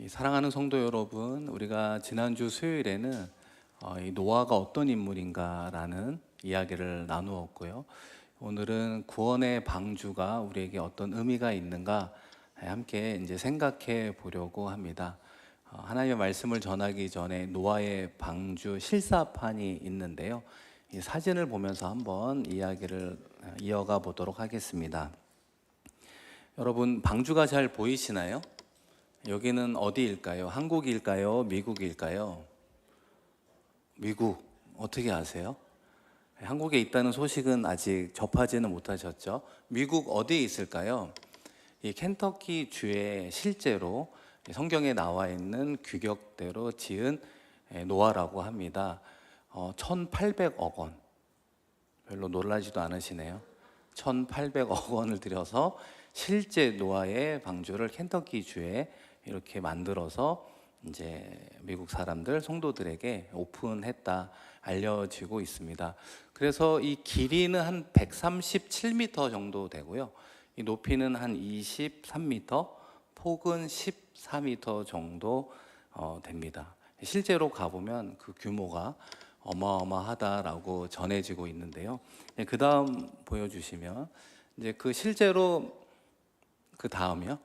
사랑하는 성도 여러분, 우리가 지난주 수요일에는 이 노아가 어떤 인물인가라는 이야기를 나누었고요. 오늘은 구원의 방주가 우리에게 어떤 의미가 있는가 함께 이제 생각해 보려고 합니다. 하나님의 말씀을 전하기 전에 노아의 방주 실사판이 있는데요. 이 사진을 보면서 한번 이야기를 이어가 보도록 하겠습니다. 여러분, 방주가 잘 보이시나요? 여기는 어디일까요? 한국일까요? 미국일까요? 미국. 어떻게 아세요? 한국에 있다는 소식은 아직 접하지는 못하셨죠? 미국 어디에 있을까요? 이 켄터키 주에 실제로 성경에 나와 있는 규격대로 지은 노아라고 합니다. 1,800억 원. 별로 놀라지도 않으시네요. 1,800억 원을 들여서 실제 노아의 방주를 켄터키 주에 이렇게 만들어서 이제 미국 사람들, 성도들에게 오픈했다 알려지고 있습니다. 그래서 이 길이는 한 137m 정도 되고요. 이 높이는 한 23m, 폭은 14m 정도 됩니다. 실제로 가보면 그 규모가 어마어마하다라고 전해지고 있는데요. 그 다음 보여주시면 이제 그 실제로 그 다음이요.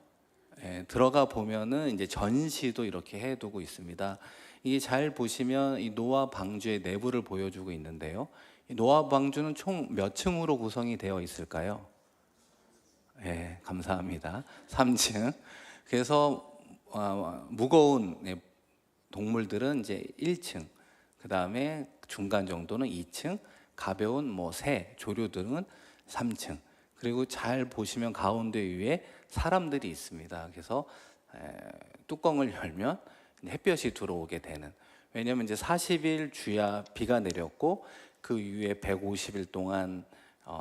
들어가 보면은 이제 전시도 이렇게 해두고 있습니다. 이게 잘 보시면 이 노아 방주의 내부를 보여주고 있는데요. 이 노아 방주는 총 몇 층으로 구성이 되어 있을까요? 네, 감사합니다. 3층. 그래서 무거운 동물들은 이제 1층, 그 다음에 중간 정도는 2층, 가벼운 새, 조류들은 3층. 그리고 잘 보시면 가운데 위에 사람들이 있습니다. 그래서 뚜껑을 열면 햇볕이 들어오게 되는. 왜냐하면 이제 40일 주야 비가 내렸고 그 이후에 150일 동안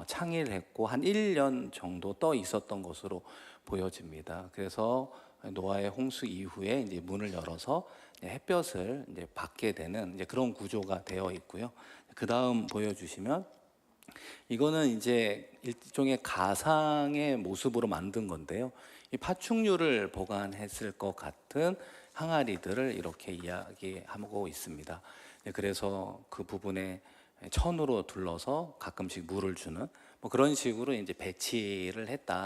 창의를 했고 한 1년 정도 떠 있었던 것으로 보여집니다. 그래서 노아의 홍수 이후에 이제 문을 열어서 햇볕을 이제 받게 되는 이제 그런 구조가 되어 있고요. 그 다음 보여주시면 이거는 이제 일종의 가상의 모습으로 만든 건데요. 이 파충류를 보관했을 것 같은 항아리들을 이렇게 이야기하고 있습니다. 그래서 그 부분에 천으로 둘러서 가끔씩 물을 주는 그런 식으로 이제 배치를 했다.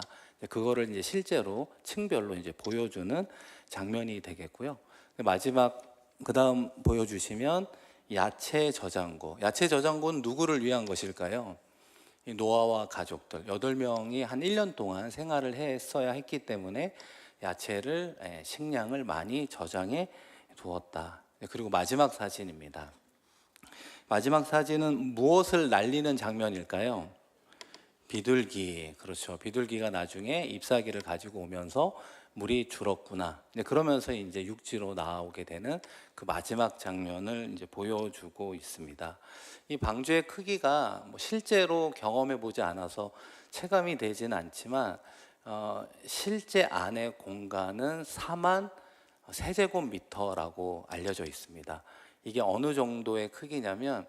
그거를 이제 실제로 층별로 이제 보여주는 장면이 되겠고요. 마지막 그 다음 보여주시면 야채 저장고. 야채 저장고는 누구를 위한 것일까요? 이 노아와 가족들 8명이 한 1년 동안 생활을 했어야 했기 때문에 야채를 식량을 많이 저장해 두었다. 그리고 마지막 사진입니다. 마지막 사진은 무엇을 날리는 장면일까요? 비둘기. 그렇죠. 비둘기가 나중에 잎사귀를 가지고 오면서 물이 줄었구나. 그러면서 이제 육지로 나오게 되는 그 마지막 장면을 이제 보여주고 있습니다. 이 방주의 크기가 실제로 경험해 보지 않아서 체감이 되지는 않지만 실제 안의 공간은 4만 세제곱미터라고 알려져 있습니다. 이게 어느 정도의 크기냐면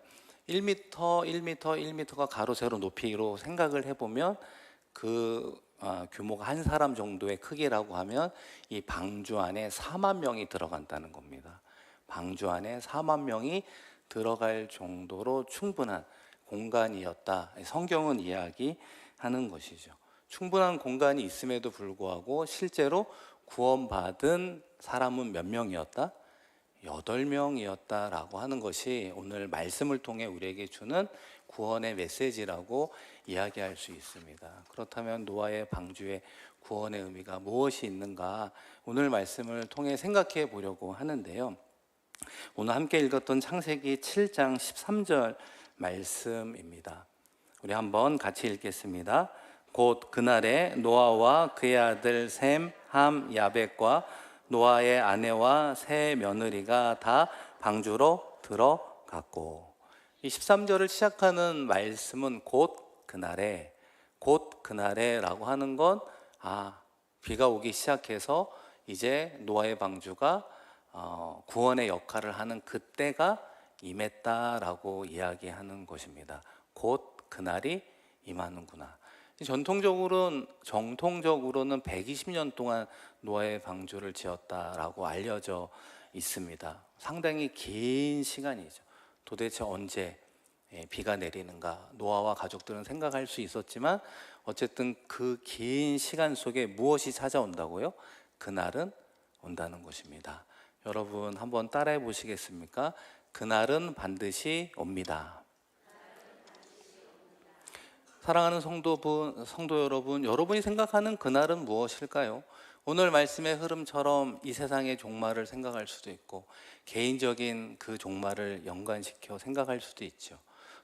1m, 1m, 1m가 가로 세로 높이로 생각을 해보면 그 규모가 한 사람 정도의 크기라고 하면 이 방주 안에 4만 명이 들어간다는 겁니다. 방주 안에 4만 명이 들어갈 정도로 충분한 공간이었다. 성경은 이야기하는 것이죠. 충분한 공간이 있음에도 불구하고 실제로 구원받은 사람은 몇 명이었다? 8명이었다라고 하는 것이 오늘 말씀을 통해 우리에게 주는 구원의 메시지라고 이야기할 수 있습니다. 그렇다면 노아의 방주의 구원의 의미가 무엇이 있는가 오늘 말씀을 통해 생각해 보려고 하는데요. 오늘 함께 읽었던 창세기 7장 13절 말씀입니다. 우리 한번 같이 읽겠습니다. 곧 그날에 노아와 그의 아들 셈, 함, 야벳과 노아의 아내와 세 며느리가 다 방주로 들어갔고, 이 13절을 시작하는 말씀은 곧 그날에 라고 하는 건 비가 오기 시작해서 이제 노아의 방주가 구원의 역할을 하는 그때가 임했다라고 이야기하는 것입니다. 곧 그날이 임하는구나. 정통적으로는 120년 동안 노아의 방주를 지었다라고 알려져 있습니다. 상당히 긴 시간이죠. 도대체 언제 비가 내리는가 노아와 가족들은 생각할 수 있었지만 어쨌든 그 긴 시간 속에 무엇이 찾아온다고요? 그날은 온다는 것입니다. 여러분 한번 따라해 보시겠습니까? 그날은 반드시 옵니다. 사랑하는 성도 여러분, 여러분이 생각하는 그날은 무엇일까요? 오늘 말씀의 흐름처럼 이 세상의 종말을 생각할 수도 있고 개인적인 그 종말을 연관시켜 생각할 수도 있죠.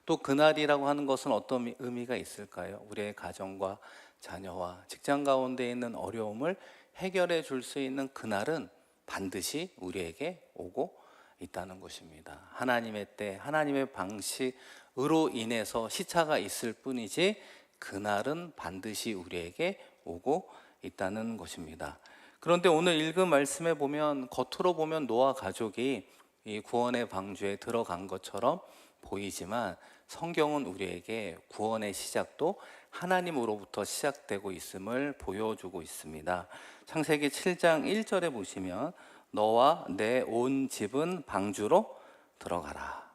또 그날이라고 하는 것은 어떤 의미가 있을까요? 우리의 가정과 자녀와 직장 가운데 있는 어려움을 해결해 줄 수 있는 그날은 반드시 우리에게 오고 있다는 것입니다. 하나님의 때, 하나님의 방식으로 인해서 시차가 있을 뿐이지 그날은 반드시 우리에게 오고 있다는 것입니다. 그런데 오늘 읽은 말씀에 보면 겉으로 보면 노아 가족이 이 구원의 방주에 들어간 것처럼 보이지만 성경은 우리에게 구원의 시작도 하나님으로부터 시작되고 있음을 보여주고 있습니다. 창세기 7장 1절에 보시면 너와 내 온 집은 방주로 들어가라.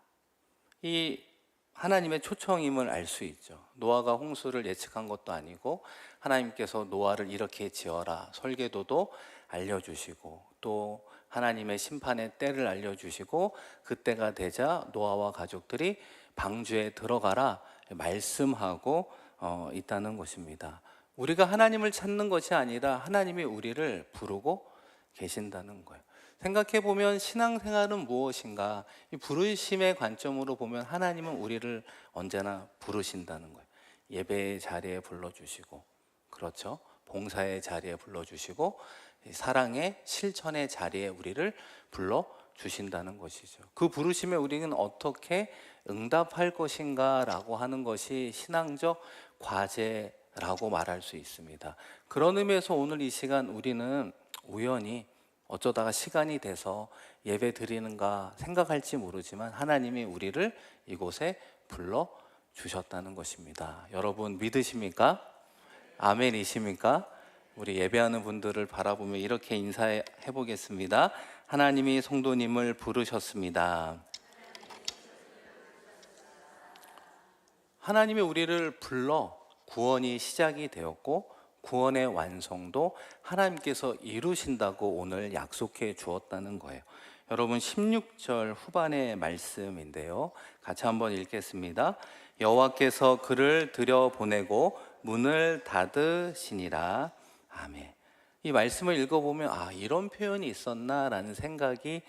이 하나님의 초청임을 알 수 있죠. 노아가 홍수를 예측한 것도 아니고 하나님께서 노아를 이렇게 지어라 설계도도 알려주시고 또 하나님의 심판의 때를 알려주시고 그때가 되자 노아와 가족들이 방주에 들어가라 말씀하고 있다는 것입니다. 우리가 하나님을 찾는 것이 아니라 하나님이 우리를 부르고 계신다는 거예요. 생각해 보면 신앙생활은 무엇인가? 이 부르심의 관점으로 보면 하나님은 우리를 언제나 부르신다는 거예요. 예배의 자리에 불러주시고, 그렇죠? 봉사의 자리에 불러주시고, 사랑의 실천의 자리에 우리를 불러주신다는 것이죠. 그 부르심에 우리는 어떻게 응답할 것인가라고 하는 것이 신앙적 과제라고 말할 수 있습니다. 그런 의미에서 오늘 이 시간 우리는 우연히 어쩌다가 시간이 돼서 예배 드리는가 생각할지 모르지만 하나님이 우리를 이곳에 불러주셨다는 것입니다. 여러분 믿으십니까? 아멘이십니까? 우리 예배하는 분들을 바라보며 이렇게 인사해 보겠습니다. 하나님이 성도님을 부르셨습니다. 하나님이 우리를 불러 구원이 시작이 되었고 구원의 완성도 하나님께서 이루신다고 오늘 약속해 주었다는 거예요. 여러분 16절 후반의 말씀인데요. 같이 한번 읽겠습니다. 여호와께서 그를 들여보내고 문을 닫으시니라. 아멘. 이 말씀을 읽어보면 이런 표현이 있었나라는 생각이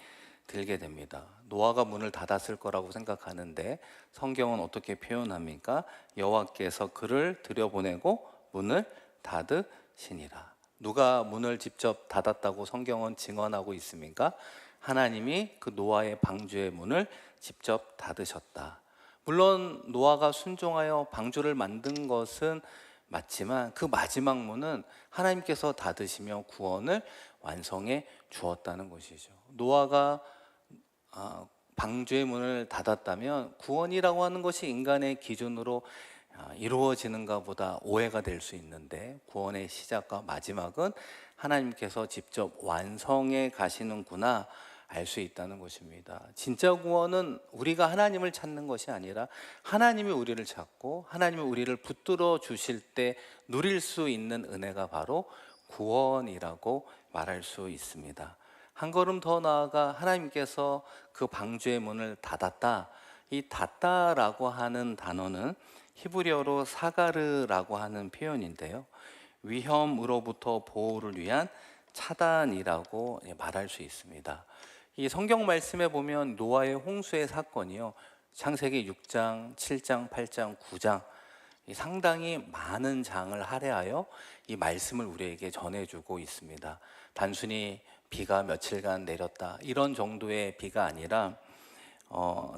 들게 됩니다. 노아가 문을 닫았을 거라고 생각하는데 성경은 어떻게 표현합니까? 여호와께서 그를 들여보내고 문을 닫으시니라. 누가 문을 직접 닫았다고 성경은 증언하고 있습니까? 하나님이 그 노아의 방주의 문을 직접 닫으셨다. 물론 노아가 순종하여 방주를 만든 것은 맞지만 그 마지막 문은 하나님께서 닫으시며 구원을 완성해 주었다는 것이죠. 노아가 방주의 문을 닫았다면 구원이라고 하는 것이 인간의 기준으로 이루어지는가 보다 오해가 될 수 있는데 구원의 시작과 마지막은 하나님께서 직접 완성해 가시는구나 알 수 있다는 것입니다. 진짜 구원은 우리가 하나님을 찾는 것이 아니라 하나님이 우리를 찾고 하나님이 우리를 붙들어 주실 때 누릴 수 있는 은혜가 바로 구원이라고 말할 수 있습니다. 한 걸음 더 나아가 하나님께서 그 방주의 문을 닫았다. 이 닫다라고 하는 단어는 히브리어로 사가르라고 하는 표현인데요. 위험으로부터 보호를 위한 차단이라고 말할 수 있습니다. 이 성경 말씀에 보면 노아의 홍수의 사건이요. 창세기 6장, 7장, 8장, 9장 상당히 많은 장을 할애하여 이 말씀을 우리에게 전해주고 있습니다. 단순히 비가 며칠간 내렸다 이런 정도의 비가 아니라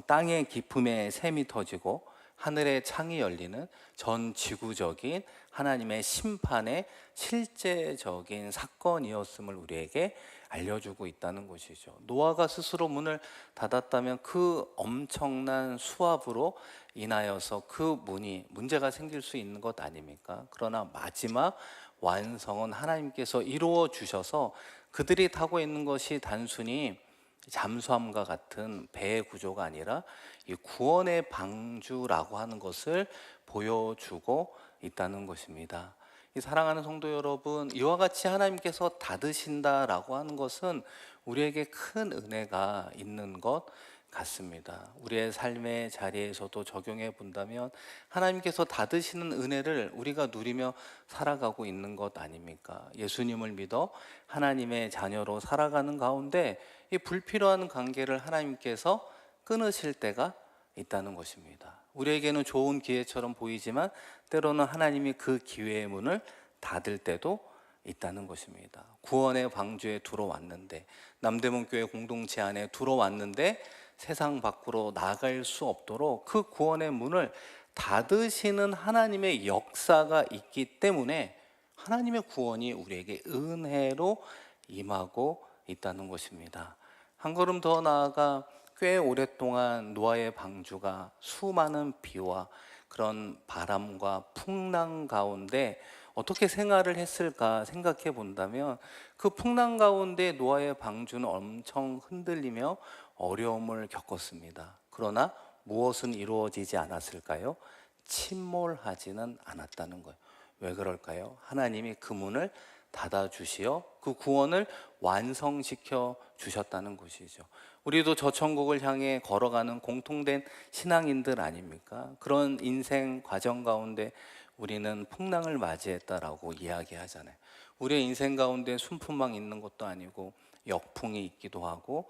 땅의 깊음에 샘이 터지고 하늘의 창이 열리는 전 지구적인 하나님의 심판의 실제적인 사건이었음을 우리에게 알려주고 있다는 것이죠. 노아가 스스로 문을 닫았다면 그 엄청난 수압으로 인하여서 그 문이 문제가 생길 수 있는 것 아닙니까? 그러나 마지막 완성은 하나님께서 이루어 주셔서 그들이 타고 있는 것이 단순히 잠수함과 같은 배의 구조가 아니라 이 구원의 방주라고 하는 것을 보여주고 있다는 것입니다. 이 사랑하는 성도 여러분, 이와 같이 하나님께서 닫으신다라고 하는 것은 우리에게 큰 은혜가 있는 것 같습니다. 우리의 삶의 자리에서도 적용해 본다면 하나님께서 닫으시는 은혜를 우리가 누리며 살아가고 있는 것 아닙니까? 예수님을 믿어 하나님의 자녀로 살아가는 가운데 이 불필요한 관계를 하나님께서 끊으실 때가 있다는 것입니다. 우리에게는 좋은 기회처럼 보이지만 때로는 하나님이 그 기회의 문을 닫을 때도 있다는 것입니다. 구원의 방주에 들어왔는데, 남대문 교회 공동체 안에 들어왔는데 세상 밖으로 나갈 수 없도록 그 구원의 문을 닫으시는 하나님의 역사가 있기 때문에 하나님의 구원이 우리에게 은혜로 임하고 있다는 것입니다. 한 걸음 더 나아가 꽤 오랫동안 노아의 방주가 수많은 비와 그런 바람과 풍랑 가운데 어떻게 생활을 했을까 생각해 본다면 그 풍랑 가운데 노아의 방주는 엄청 흔들리며 어려움을 겪었습니다. 그러나 무엇은 이루어지지 않았을까요? 침몰하지는 않았다는 거예요. 왜 그럴까요? 하나님이 그 문을 닫아주시어 그 구원을 완성시켜 주셨다는 것이죠. 우리도 저 천국을 향해 걸어가는 공통된 신앙인들 아닙니까? 그런 인생 과정 가운데 우리는 풍랑을 맞이했다라고 이야기하잖아요. 우리의 인생 가운데 순풍만 있는 것도 아니고 역풍이 있기도 하고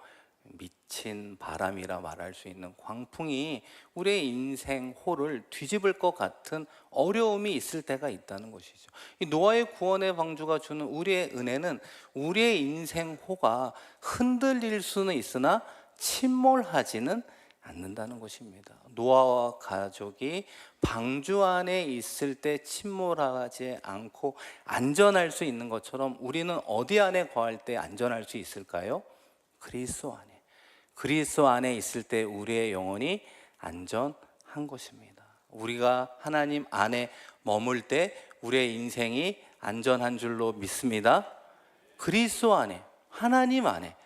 미친 바람이라 말할 수 있는 광풍이 우리의 인생 호를 뒤집을 것 같은 어려움이 있을 때가 있다는 것이죠. 이 노아의 구원의 방주가 주는 우리의 은혜는 우리의 인생 호가 흔들릴 수는 있으나 침몰하지는 않는다는 것입니다. 노아와 가족이 방주 안에 있을 때 침몰하지 않고 안전할 수 있는 것처럼 우리는 어디 안에 거할 때 안전할 수 있을까요? 그리스도 안에. 그리스도 안에 있을 때 우리의 영혼이 안전한 것입니다. 우리가 하나님 안에 머물 때 우리의 인생이 안전한 줄로 믿습니다. 그리스도 안에, 하나님 안에,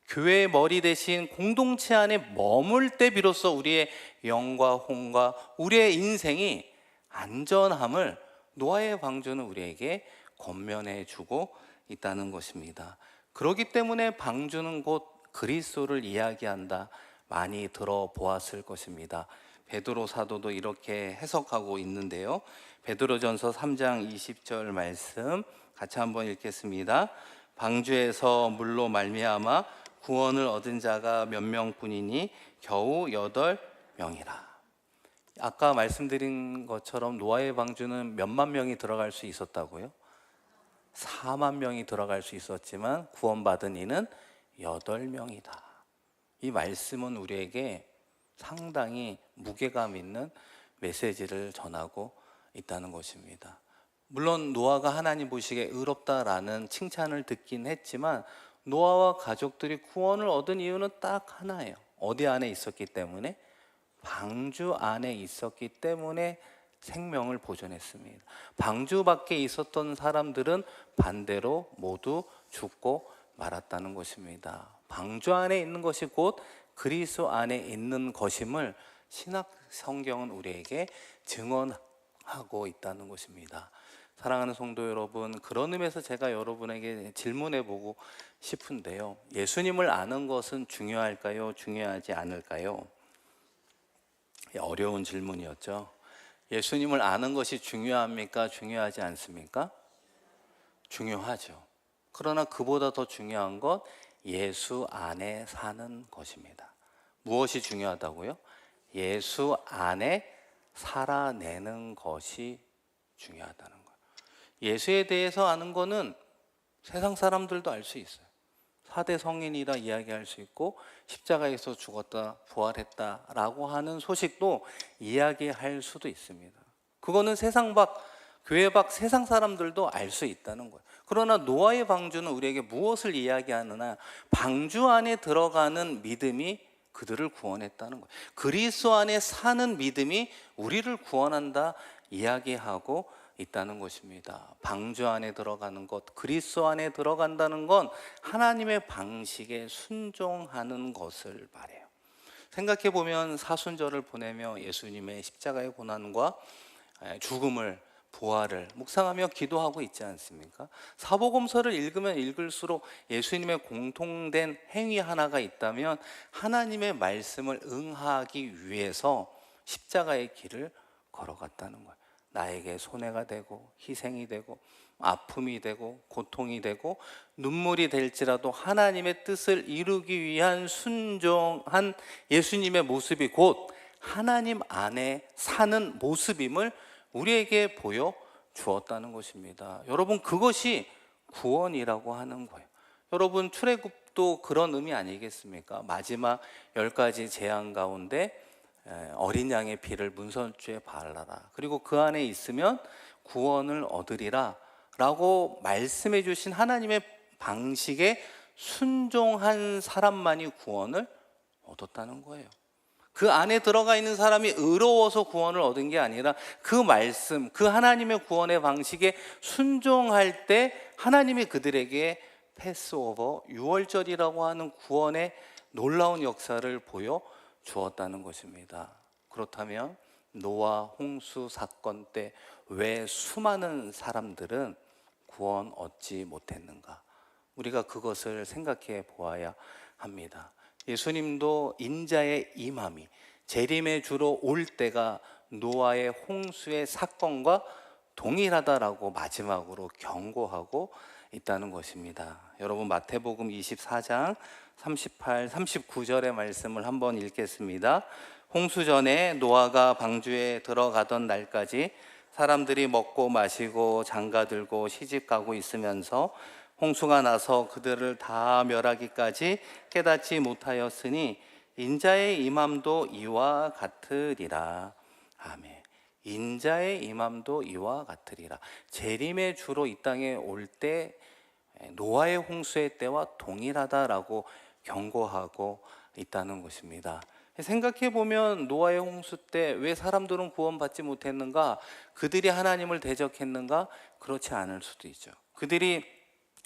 교회의 머리 대신 공동체 안에 머물 때 비로소 우리의 영과 혼과 우리의 인생이 안전함을 노아의 방주는 우리에게 권면해 주고 있다는 것입니다. 그렇기 때문에 방주는 곧 그리스도를 이야기한다, 많이 들어보았을 것입니다. 베드로 사도도 이렇게 해석하고 있는데요. 베드로전서 3장 20절 말씀 같이 한번 읽겠습니다. 방주에서 물로 말미암아 구원을 얻은 자가 몇 명뿐이니 겨우 8명이라. 아까 말씀드린 것처럼 노아의 방주는 몇만 명이 들어갈 수 있었다고요? 4만 명이 들어갈 수 있었지만 구원받은 이는 8명이다. 이 말씀은 우리에게 상당히 무게감 있는 메시지를 전하고 있다는 것입니다. 물론 노아가 하나님 보시기에 의롭다라는 칭찬을 듣긴 했지만 노아와 가족들이 구원을 얻은 이유는 딱 하나예요. 어디 안에 있었기 때문에? 방주 안에 있었기 때문에 생명을 보존했습니다. 방주 밖에 있었던 사람들은 반대로 모두 죽고 말았다는 것입니다. 방주 안에 있는 것이 곧 그리스도 안에 있는 것임을 신약 성경은 우리에게 증언하고 있다는 것입니다. 사랑하는 성도 여러분, 그런 의미에서 제가 여러분에게 질문해 보고 싶은데요. 예수님을 아는 것은 중요할까요? 중요하지 않을까요? 어려운 질문이었죠. 예수님을 아는 것이 중요합니까? 중요하지 않습니까? 중요하죠. 그러나 그보다 더 중요한 것 예수 안에 사는 것입니다. 무엇이 중요하다고요? 예수 안에 살아내는 것이 중요하다는 거예요. 예수에 대해서 아는 거는 세상 사람들도 알 수 있어요. 4대 성인이라 이야기할 수 있고 십자가에서 죽었다 부활했다라고 하는 소식도 이야기할 수도 있습니다. 그거는 세상 밖, 교회 밖 세상 사람들도 알 수 있다는 거예요. 그러나 노아의 방주는 우리에게 무엇을 이야기하느냐, 방주 안에 들어가는 믿음이 그들을 구원했다는 거예요. 그리스도 안에 사는 믿음이 우리를 구원한다 이야기하고 있다는 것입니다. 방주 안에 들어가는 것, 그리스도 안에 들어간다는 건 하나님의 방식에 순종하는 것을 말해요. 생각해 보면 사순절을 보내며 예수님의 십자가의 고난과 죽음을, 부활을 묵상하며 기도하고 있지 않습니까? 사복음서를 읽으면 읽을수록 예수님의 공통된 행위 하나가 있다면 하나님의 말씀을 응하기 위해서 십자가의 길을 걸어갔다는 거예요. 나에게 손해가 되고 희생이 되고 아픔이 되고 고통이 되고 눈물이 될지라도 하나님의 뜻을 이루기 위한 순종한 예수님의 모습이 곧 하나님 안에 사는 모습임을 우리에게 보여주었다는 것입니다. 여러분, 그것이 구원이라고 하는 거예요. 여러분, 출애굽도 그런 의미 아니겠습니까? 마지막 10가지 재앙 가운데 어린 양의 피를 문설주에 발라라, 그리고 그 안에 있으면 구원을 얻으리라 라고 말씀해 주신 하나님의 방식에 순종한 사람만이 구원을 얻었다는 거예요. 그 안에 들어가 있는 사람이 의로워서 구원을 얻은 게 아니라 그 말씀, 그 하나님의 구원의 방식에 순종할 때 하나님이 그들에게 패스오버, 유월절이라고 하는 구원의 놀라운 역사를 보여 주었다는 것입니다. 그렇다면 노아 홍수 사건 때 왜 수많은 사람들은 구원 얻지 못했는가? 우리가 그것을 생각해 보아야 합니다. 예수님도 인자의 임함이, 재림의 주로 올 때가 노아의 홍수의 사건과 동일하다라고 마지막으로 경고하고 있다는 것입니다. 여러분, 마태복음 24장 38, 39절의 말씀을 한번 읽겠습니다. 홍수 전에 노아가 방주에 들어가던 날까지 사람들이 먹고 마시고 장가들고 시집가고 있으면서 홍수가 나서 그들을 다 멸하기까지 깨닫지 못하였으니 인자의 임함도 이와 같으리라. 아멘. 인자의 임함도 이와 같으리라. 재림의 주로 이 땅에 올 때 노아의 홍수의 때와 동일하다라고 경고하고 있다는 것입니다. 생각해 보면 노아의 홍수 때 왜 사람들은 구원받지 못했는가? 그들이 하나님을 대적했는가? 그렇지 않을 수도 있죠. 그들이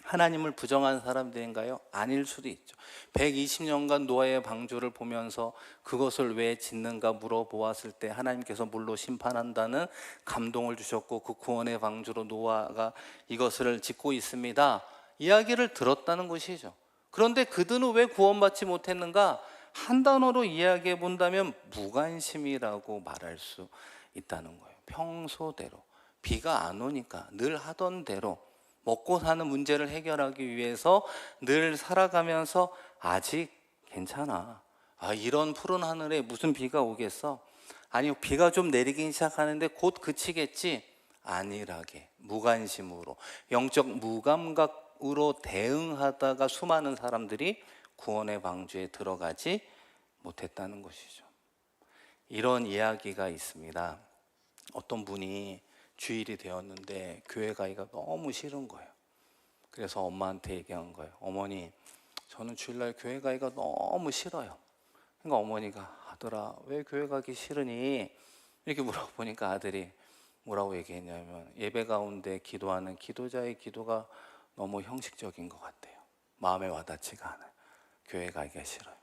하나님을 부정한 사람들인가요? 아닐 수도 있죠. 120년간 노아의 방주를 보면서 그것을 왜 짓는가 물어보았을 때 하나님께서 물로 심판한다는 감동을 주셨고 그 구원의 방주로 노아가 이것을 짓고 있습니다 이야기를 들었다는 것이죠. 그런데 그들은 왜 구원받지 못했는가? 한 단어로 이야기해 본다면 무관심이라고 말할 수 있다는 거예요. 평소대로 비가 안 오니까 늘 하던 대로 먹고 사는 문제를 해결하기 위해서 늘 살아가면서 아직 괜찮아. 이런 푸른 하늘에 무슨 비가 오겠어? 아니, 비가 좀 내리긴 시작하는데 곧 그치겠지? 안일하게, 무관심으로, 영적 무감각으로 대응하다가 수많은 사람들이 구원의 방주에 들어가지 못했다는 것이죠. 이런 이야기가 있습니다. 어떤 분이 주일이 되었는데 교회 가기가 너무 싫은 거예요. 그래서 엄마한테 얘기한 거예요. 어머니, 저는 주일날 교회 가기가 너무 싫어요. 그러니까 어머니가, 아들아, 왜 교회 가기 싫으니? 이렇게 물어보니까 아들이 뭐라고 얘기했냐면, 예배 가운데 기도하는 기도자의 기도가 너무 형식적인 것 같아요. 마음에 와닿지가 않아요. 교회 가기가 싫어요.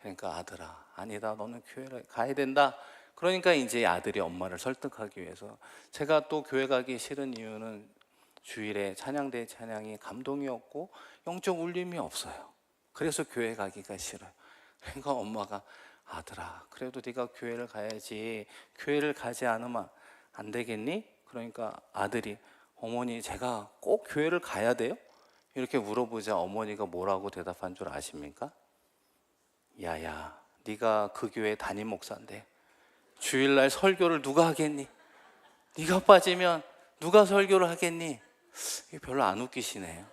그러니까 아들아, 아니다, 너는 교회를 가야 된다. 그러니까 이제 아들이 엄마를 설득하기 위해서, 제가 또 교회 가기 싫은 이유는 주일에 찬양대 찬양이 감동이었고 영적 울림이 없어요. 그래서 교회 가기가 싫어요. 그러니까 엄마가, 아들아, 그래도 네가 교회를 가야지. 교회를 가지 않으면 안 되겠니? 그러니까 아들이, 어머니, 제가 꼭 교회를 가야 돼요? 이렇게 물어보자 어머니가 뭐라고 대답한 줄 아십니까? 야야, 네가 그 교회 담임 목사인데 주일날 설교를 누가 하겠니? 네가 빠지면 누가 설교를 하겠니? 이게 별로 안 웃기시네요.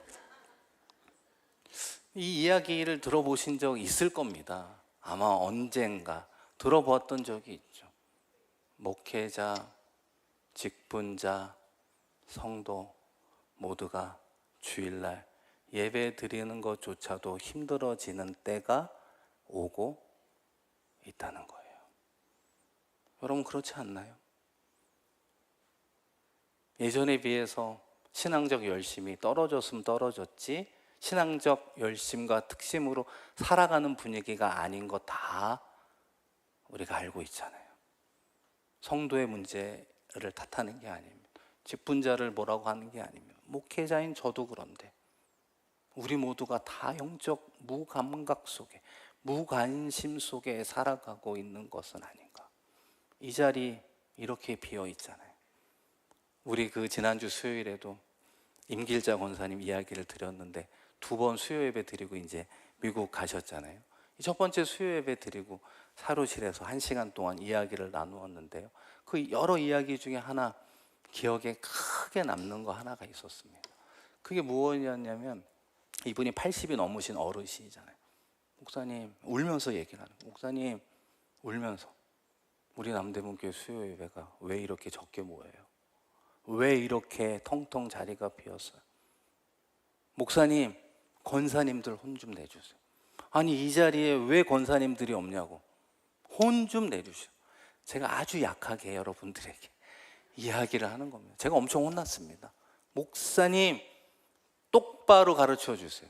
이 이야기를 들어보신 적 있을 겁니다. 아마 언젠가 들어보았던 적이 있죠. 목회자, 직분자, 성도 모두가 주일날 예배 드리는 것조차도 힘들어지는 때가 오고 있다는 거예요. 여러분, 그렇지 않나요? 예전에 비해서 신앙적 열심이 떨어졌으면 떨어졌지, 신앙적 열심과 특심으로 살아가는 분위기가 아닌 거 다 우리가 알고 있잖아요. 성도의 문제를 탓하는 게 아닙니다. 직분자를 뭐라고 하는 게 아닙니다. 목회자인 저도 그런데 우리 모두가 다 영적 무감각 속에, 무관심 속에 살아가고 있는 것은 아닌가. 이 자리 이렇게 비어 있잖아요. 우리 지난주 수요일에도 임길자 권사님 이야기를 드렸는데 2번 수요 예배 드리고 이제 미국 가셨잖아요. 첫 번째 수요 예배 드리고 사무실에서 1시간 동안 이야기를 나누었는데요. 그 여러 이야기 중에 하나 기억에 크게 남는 거 하나가 있었습니다. 그게 무엇이었냐면, 이분이 80이 넘으신 어르신이잖아요. 목사님, 울면서 얘기를 하는 거예요. 목사님, 울면서 우리 남대문교회 수요 예배가 왜 이렇게 적게 모여요? 왜 이렇게 텅텅 자리가 비었어요? 목사님, 권사님들 혼 좀 내주세요. 아니, 이 자리에 왜 권사님들이 없냐고 혼 좀 내주세요. 제가 아주 약하게 여러분들에게 이야기를 하는 겁니다. 제가 엄청 혼났습니다. 목사님, 똑바로 가르쳐 주세요.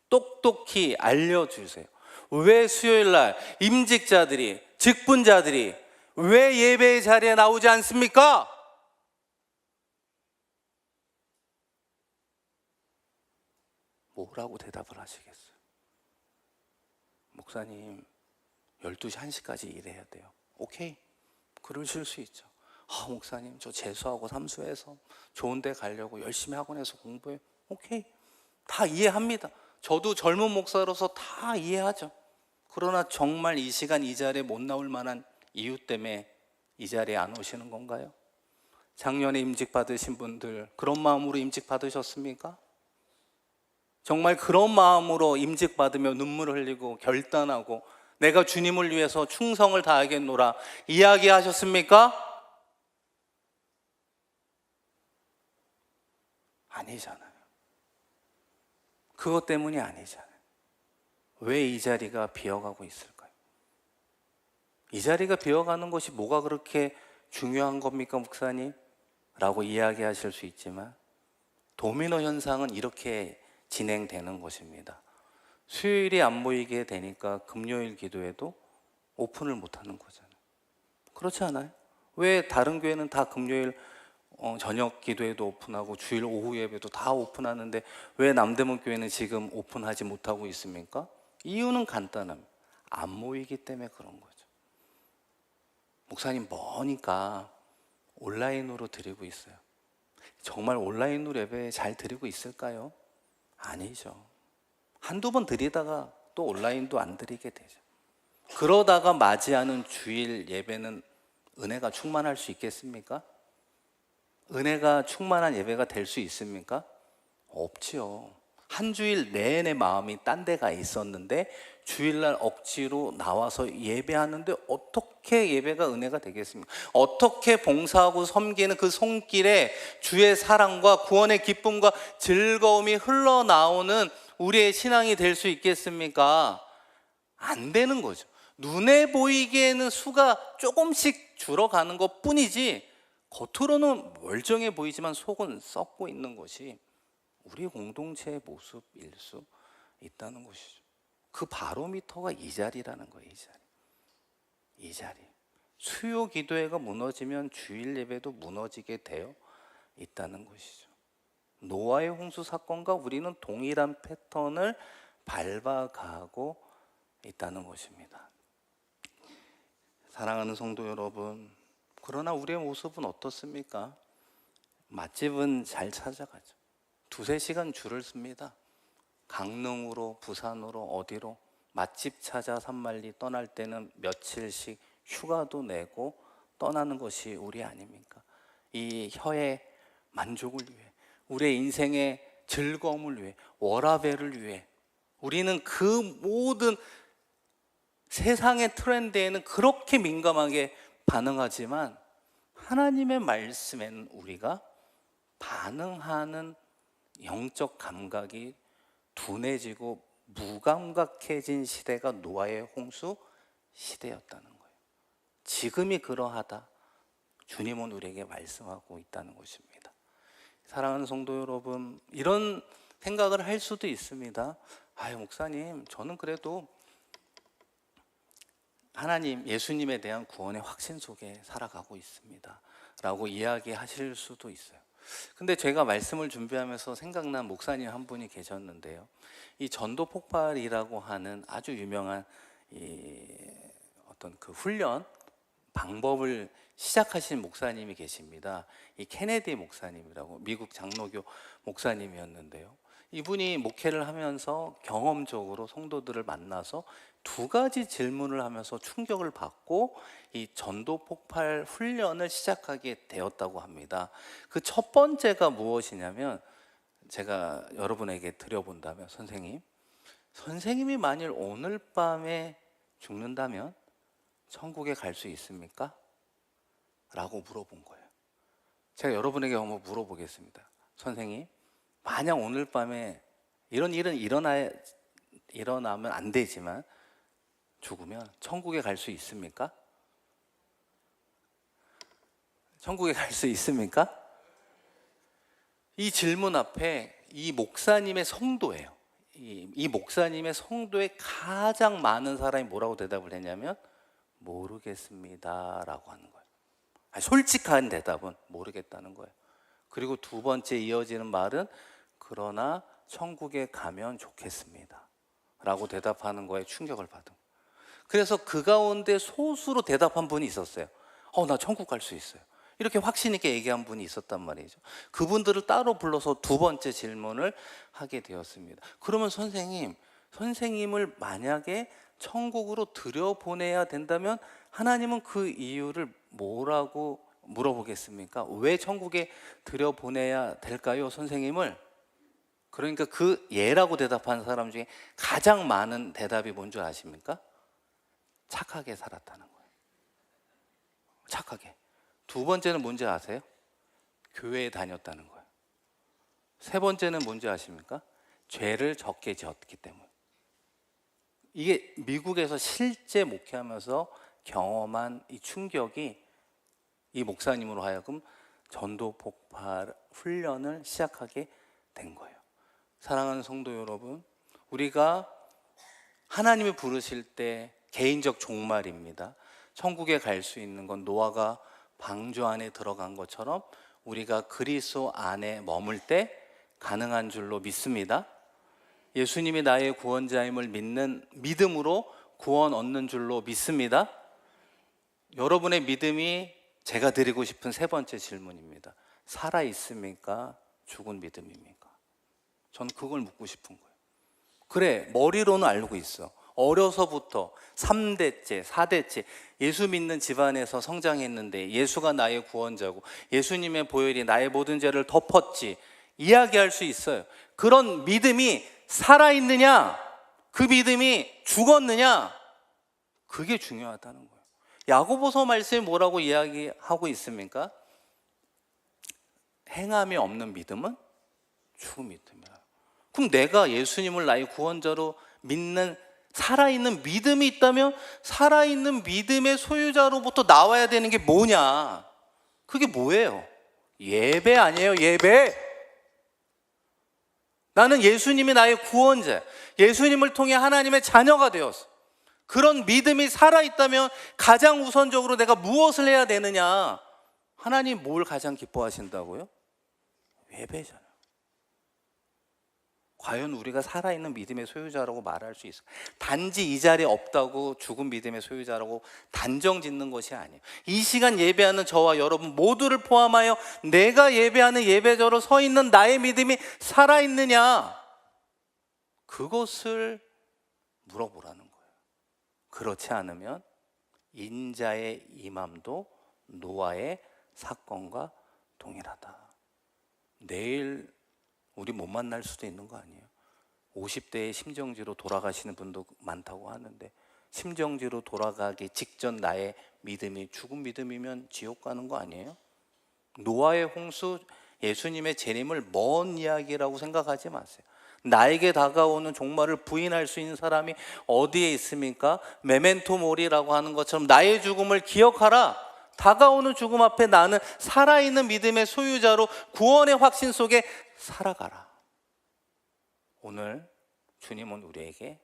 똑똑히 알려주세요. 왜 수요일날 임직자들이, 직분자들이 왜 예배의 자리에 나오지 않습니까? 뭐라고 대답을 하시겠어요? 목사님, 12시 1시까지 일해야 돼요. 오케이, 그러실 수 있죠. 목사님, 저 재수하고 삼수해서 좋은 데 가려고 열심히 학원에서 공부해요. 오케이, 다 이해합니다. 저도 젊은 목사로서 다 이해하죠. 그러나 정말 이 시간 이 자리에 못 나올 만한 이유 때문에 이 자리에 안 오시는 건가요? 작년에 임직 받으신 분들 그런 마음으로 임직 받으셨습니까? 정말 그런 마음으로 임직 받으며 눈물을 흘리고 결단하고 내가 주님을 위해서 충성을 다하겠노라 이야기하셨습니까? 아니잖아요. 그것 때문이 아니잖아요. 왜 이 자리가 비어가고 있을까요? 이 자리가 비어가는 것이 뭐가 그렇게 중요한 겁니까, 목사님? 라고 이야기하실 수 있지만 도미노 현상은 이렇게 진행되는 것입니다. 수요일이 안 모이게 되니까 금요일 기도회도 오픈을 못하는 거잖아요. 그렇지 않아요? 왜 다른 교회는 다 금요일 저녁 기도회도 오픈하고 주일 오후 예배도 다 오픈하는데 왜 남대문 교회는 지금 오픈하지 못하고 있습니까? 이유는 간단합니다. 안 모이기 때문에 그런 거죠. 목사님, 머니까 온라인으로 드리고 있어요. 정말 온라인으로 예배 잘 드리고 있을까요? 아니죠. 한두 번 드리다가 또 온라인도 안 드리게 되죠. 그러다가 맞이하는 주일 예배는 은혜가 충만할 수 있겠습니까? 은혜가 충만한 예배가 될 수 있습니까? 없지요. 한 주일 내내 마음이 딴 데가 있었는데 주일날 억지로 나와서 예배하는데 어떻게 예배가 은혜가 되겠습니까? 어떻게 봉사하고 섬기는 그 손길에 주의 사랑과 구원의 기쁨과 즐거움이 흘러나오는 우리의 신앙이 될 수 있겠습니까? 안 되는 거죠. 눈에 보이기에는 수가 조금씩 줄어가는 것 뿐이지 겉으로는 멀쩡해 보이지만 속은 썩고 있는 것이 우리 공동체의 모습일 수 있다는 것이죠. 그 바로미터가 이 자리라는 거예요. 이 자리. 수요 기도회가 무너지면 주일 예배도 무너지게 되어 있다는 것이죠. 노아의 홍수 사건과 우리는 동일한 패턴을 밟아가고 있다는 것입니다. 사랑하는 성도 여러분, 그러나 우리의 모습은 어떻습니까? 맛집은 잘 찾아가죠. 2-3시간 줄을 씁니다. 강릉으로, 부산으로, 어디로 맛집 찾아 산만리 떠날 때는 며칠씩 휴가도 내고 떠나는 것이 우리 아닙니까? 이 혀의 만족을 위해, 우리의 인생의 즐거움을 위해, 워라밸을 위해 우리는 그 모든 세상의 트렌드에는 그렇게 민감하게 반응하지만 하나님의 말씀에는 우리가 반응하는 영적 감각이 둔해지고 무감각해진 시대가 노아의 홍수 시대였다는 거예요. 지금이 그러하다. 주님은 우리에게 말씀하고 있다는 것입니다. 사랑하는 성도 여러분, 이런 생각을 할 수도 있습니다. 아유, 목사님, 저는 그래도 하나님, 예수님에 대한 구원의 확신 속에 살아가고 있습니다 라고 이야기하실 수도 있어요. 근데 제가 말씀을 준비하면서 생각난 목사님 한 분이 계셨는데요, 이 전도 폭발이라고 하는 아주 유명한 어떤 그 훈련 방법을 시작하신 목사님이 계십니다. 이 케네디 목사님이라고, 미국 장로교 목사님이었는데요, 이분이 목회를 하면서 경험적으로 성도들을 만나서 두 가지 질문을 하면서 충격을 받고 이 전도 폭발 훈련을 시작하게 되었다고 합니다. 그 첫 번째가 무엇이냐면, 제가 여러분에게 드려본다면, 선생님이 만일 오늘 밤에 죽는다면 천국에 갈 수 있습니까? 라고 물어본 거예요. 제가 여러분에게 한번 물어보겠습니다. 선생님, 만약 오늘 밤에 이런 일은 일어나면 안 되지만 죽으면 천국에 갈 수 있습니까? 천국에 갈 수 있습니까? 이 질문 앞에 이 목사님의 성도예요. 이 목사님의 성도의 가장 많은 사람이 뭐라고 대답을 했냐면 모르겠습니다 라고 하는 거예요. 솔직한 대답은 모르겠다는 거예요. 그리고 두 번째 이어지는 말은 그러나 천국에 가면 좋겠습니다 라고 대답하는 거에 충격을 받은 거예요. 그래서 그 가운데 소수로 대답한 분이 있었어요. 나 천국 갈 수 있어요, 이렇게 확신 있게 얘기한 분이 있었단 말이죠. 그분들을 따로 불러서 두 번째 질문을 하게 되었습니다. 그러면 선생님을 만약에 천국으로 들여보내야 된다면 하나님은 그 이유를 뭐라고 물어보겠습니까? 왜 천국에 들여보내야 될까요, 선생님을? 그러니까 그 예라고 대답한 사람 중에 가장 많은 대답이 뭔 줄 아십니까? 착하게 살았다는 거예요. 착하게. 두 번째는 뭔지 아세요? 교회에 다녔다는 거예요. 세 번째는 뭔지 아십니까? 죄를 적게 지었기 때문에. 이게 미국에서 실제 목회하면서 경험한 이 충격이 이 목사님으로 하여금 전도 폭발 훈련을 시작하게 된 거예요. 사랑하는 성도 여러분, 우리가 하나님이 부르실 때 개인적 종말입니다. 천국에 갈 수 있는 건 노아가 방주 안에 들어간 것처럼 우리가 그리스도 안에 머물 때 가능한 줄로 믿습니다. 예수님이 나의 구원자임을 믿는 믿음으로 구원 얻는 줄로 믿습니다. 여러분의 믿음이 제가 드리고 싶은 세 번째 질문입니다. 살아 있습니까? 죽은 믿음입니까? 전 그걸 묻고 싶은 거예요. 그래, 머리로는 알고 있어. 어려서부터 3대째, 4대째 예수 믿는 집안에서 성장했는데 예수가 나의 구원자고 예수님의 보혈이 나의 모든 죄를 덮었지, 이야기할 수 있어요. 그런 믿음이 살아있느냐, 그 믿음이 죽었느냐, 그게 중요하다는 거예요. 야고보서 말씀이 뭐라고 이야기하고 있습니까? 행함이 없는 믿음은 죽은 믿음이라. 그럼 내가 예수님을 나의 구원자로 믿는 살아있는 믿음이 있다면 살아있는 믿음의 소유자로부터 나와야 되는 게 뭐냐? 그게 뭐예요? 예배 아니에요, 예배. 나는 예수님이 나의 구원자, 예수님을 통해 하나님의 자녀가 되었어. 그런 믿음이 살아있다면 가장 우선적으로 내가 무엇을 해야 되느냐? 하나님 뭘 가장 기뻐하신다고요? 예배잖아요. 과연 우리가 살아있는 믿음의 소유자라고 말할 수 있어요? 단지 이 자리에 없다고 죽은 믿음의 소유자라고 단정 짓는 것이 아니에요. 이 시간 예배하는 저와 여러분 모두를 포함하여 내가 예배하는 예배자로 서 있는 나의 믿음이 살아있느냐, 그것을 물어보라는 거예요. 그렇지 않으면 인자의 임함도 노아의 사건과 동일하다. 내일 우리 못 만날 수도 있는 거 아니에요? 50대에 심정지로 돌아가시는 분도 많다고 하는데, 심정지로 돌아가기 직전 나의 믿음이 죽은 믿음이면 지옥 가는 거 아니에요? 노아의 홍수, 예수님의 재림을 먼 이야기라고 생각하지 마세요. 나에게 다가오는 종말을 부인할 수 있는 사람이 어디에 있습니까? 메멘토 모리라고 하는 것처럼 나의 죽음을 기억하라. 다가오는 죽음 앞에 나는 살아있는 믿음의 소유자로 구원의 확신 속에 살아가라. 오늘 주님은 우리에게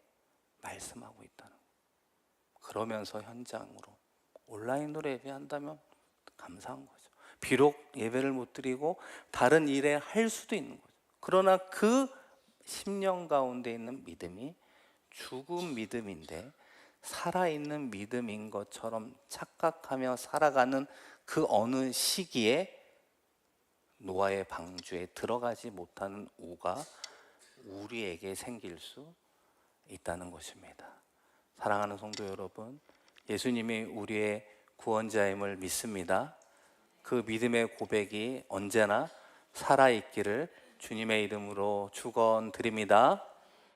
말씀하고 있다는 거예요. 그러면서 현장으로 온라인으로 예배한다면 감사한 거죠. 비록 예배를 못 드리고 다른 일에 할 수도 있는 거죠. 그러나 그 심령 가운데 있는 믿음이 죽은 믿음인데 살아있는 믿음인 것처럼 착각하며 살아가는 그 어느 시기에 노아의 방주에 들어가지 못하는 우가 우리에게 생길 수 있다는 것입니다. 사랑하는 성도 여러분, 예수님이 우리의 구원자임을 믿습니다. 그 믿음의 고백이 언제나 살아있기를 주님의 이름으로 축원드립니다.